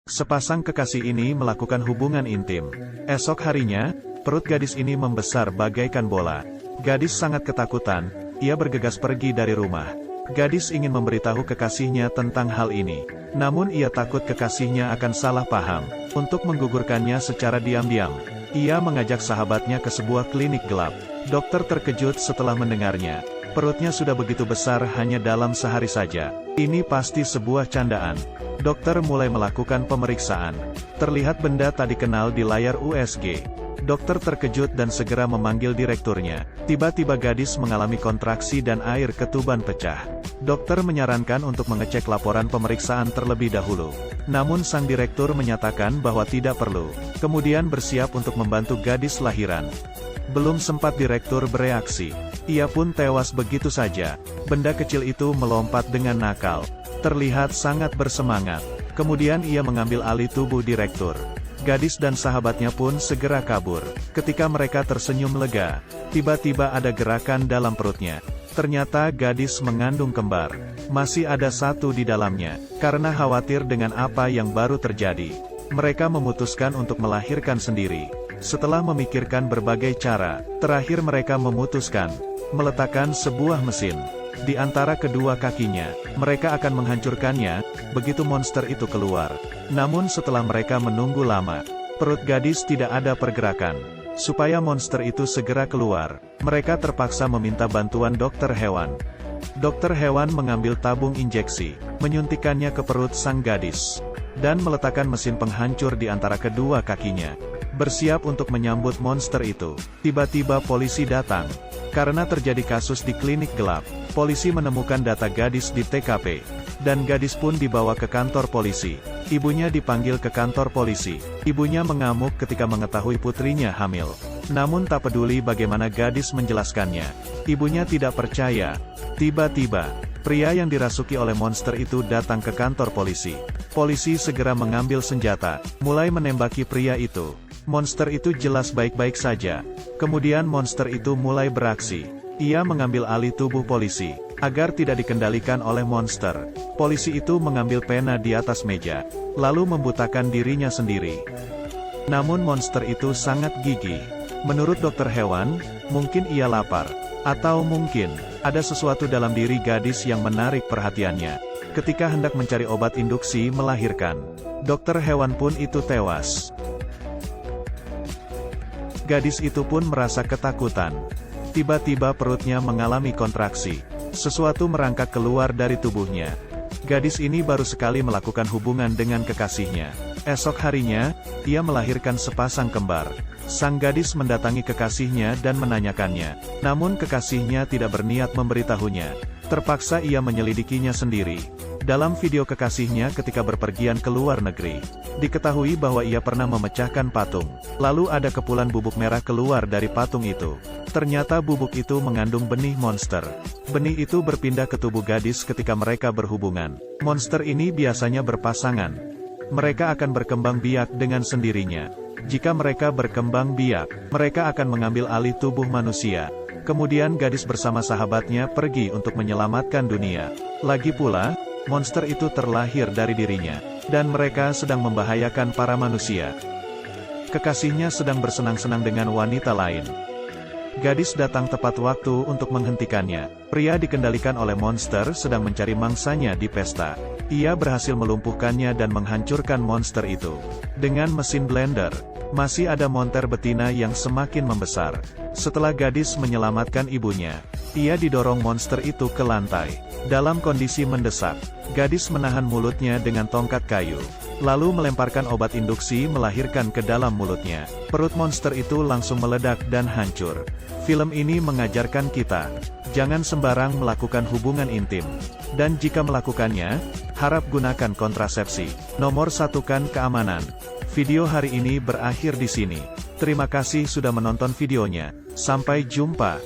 Sepasang kekasih ini melakukan hubungan intim. Esok harinya, perut gadis ini membesar bagaikan bola. Gadis sangat ketakutan, ia bergegas pergi dari rumah. Gadis ingin memberitahu kekasihnya tentang hal ini. Namun ia takut kekasihnya akan salah paham. Untuk menggugurkannya secara diam-diam, ia mengajak sahabatnya ke sebuah klinik gelap. Dokter terkejut setelah mendengarnya. Perutnya sudah begitu besar hanya dalam sehari saja. Ini pasti sebuah candaan. Dokter mulai melakukan pemeriksaan. Terlihat benda tak dikenal di layar USG. Dokter terkejut dan segera memanggil direkturnya. Tiba-tiba gadis mengalami kontraksi dan air ketuban pecah. Dokter menyarankan untuk mengecek laporan pemeriksaan terlebih dahulu. Namun sang direktur menyatakan bahwa tidak perlu. Kemudian bersiap untuk membantu gadis lahiran. Belum sempat direktur bereaksi, ia pun tewas begitu saja. Benda kecil itu melompat dengan nakal. Terlihat sangat bersemangat. Kemudian ia mengambil alih tubuh direktur. Gadis dan sahabatnya pun segera kabur. Ketika mereka tersenyum lega, tiba-tiba ada gerakan dalam perutnya. Ternyata gadis mengandung kembar. Masih ada satu di dalamnya. Karena khawatir dengan apa yang baru terjadi, mereka memutuskan untuk melahirkan sendiri. Setelah memikirkan berbagai cara, terakhir mereka memutuskan meletakkan sebuah mesin di antara kedua kakinya. Mereka akan menghancurkannya begitu monster itu keluar. Namun setelah mereka menunggu lama, perut gadis tidak ada pergerakan. Supaya monster itu segera keluar, mereka terpaksa meminta bantuan dokter hewan. Dokter hewan mengambil tabung injeksi, menyuntikkannya ke perut sang gadis, dan meletakkan mesin penghancur di antara kedua kakinya. Bersiap untuk menyambut monster itu. Tiba-tiba polisi datang. Karena terjadi kasus di klinik gelap, polisi menemukan data gadis di TKP. Dan gadis pun dibawa ke kantor polisi. Ibunya dipanggil ke kantor polisi. Ibunya mengamuk ketika mengetahui putrinya hamil. Namun tak peduli bagaimana gadis menjelaskannya. Ibunya tidak percaya. Tiba-tiba, pria yang dirasuki oleh monster itu datang ke kantor polisi. Polisi segera mengambil senjata, mulai menembaki pria itu. Monster itu jelas baik-baik saja. Kemudian monster itu mulai beraksi. Ia mengambil alih tubuh polisi. Agar tidak dikendalikan oleh monster, polisi itu mengambil pena di atas meja, lalu membutakan dirinya sendiri. Namun monster itu sangat gigih. Menurut dokter hewan, mungkin ia lapar. Atau mungkin, ada sesuatu dalam diri gadis yang menarik perhatiannya. Ketika hendak mencari obat induksi melahirkan, dokter hewan pun itu tewas. Gadis itu pun merasa ketakutan. Tiba-tiba perutnya mengalami kontraksi. Sesuatu merangkak keluar dari tubuhnya. Gadis ini baru sekali melakukan hubungan dengan kekasihnya. Esok harinya, ia melahirkan sepasang kembar. Sang gadis mendatangi kekasihnya dan menanyakannya. Namun kekasihnya tidak berniat memberitahunya. Terpaksa ia menyelidikinya sendiri. Dalam video kekasihnya ketika berpergian ke luar negeri, diketahui bahwa ia pernah memecahkan patung. Lalu ada kepulan bubuk merah keluar dari patung itu. Ternyata bubuk itu mengandung benih monster. Benih itu berpindah ke tubuh gadis ketika mereka berhubungan. Monster ini biasanya berpasangan. Mereka akan berkembang biak dengan sendirinya. Jika mereka berkembang biak, mereka akan mengambil alih tubuh manusia. Kemudian gadis bersama sahabatnya pergi untuk menyelamatkan dunia. Lagi pula, monster itu terlahir dari dirinya, dan mereka sedang membahayakan para manusia. Kekasihnya sedang bersenang-senang dengan wanita lain. Gadis datang tepat waktu untuk menghentikannya. Pria dikendalikan oleh monster sedang mencari mangsanya di pesta. Ia berhasil melumpuhkannya dan menghancurkan monster itu. Dengan mesin blender, masih ada monster betina yang semakin membesar. Setelah gadis menyelamatkan ibunya, ia didorong monster itu ke lantai. Dalam kondisi mendesak, gadis menahan mulutnya dengan tongkat kayu. Lalu melemparkan obat induksi melahirkan ke dalam mulutnya. Perut monster itu langsung meledak dan hancur. Film ini mengajarkan kita, jangan sembarang melakukan hubungan intim. Dan jika melakukannya, harap gunakan kontrasepsi. Nomor 1 kan keamanan. Video hari ini berakhir di sini. Terima kasih sudah menonton videonya. Sampai jumpa.